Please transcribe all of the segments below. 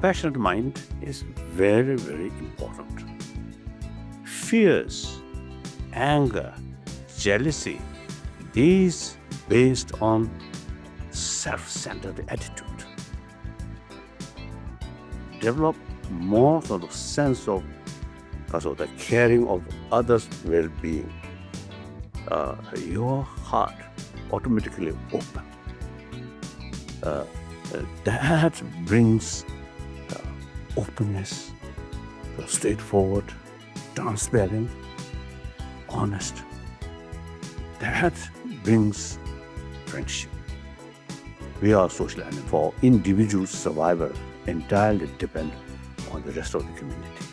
compassionate mind is very, very important. Fears, anger, jealousy, these based on self-centered attitude. Develop more sort of sense of the caring of others' well-being. Your heart automatically open. That brings openness, straightforward, transparent, honest. That brings friendship. We are social animals. For individual survival, entirely depend on the rest of the community.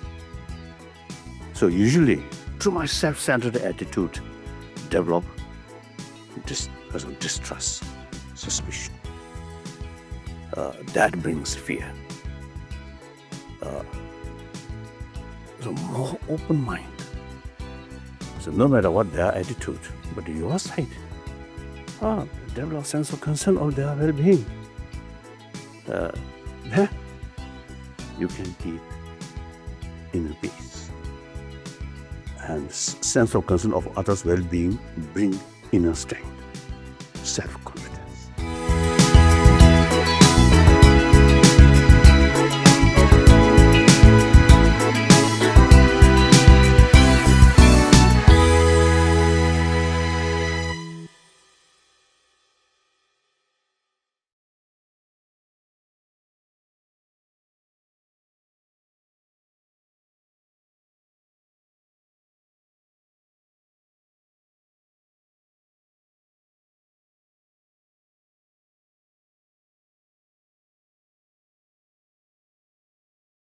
So usually, through my self-centered attitude, develop distrust, suspicion. That brings fear. So more open mind. So no matter what their attitude, but your side, develop sense of concern of their well-being. Then you can keep inner peace. And sense of concern of others' well-being bring inner strength, self-confidence.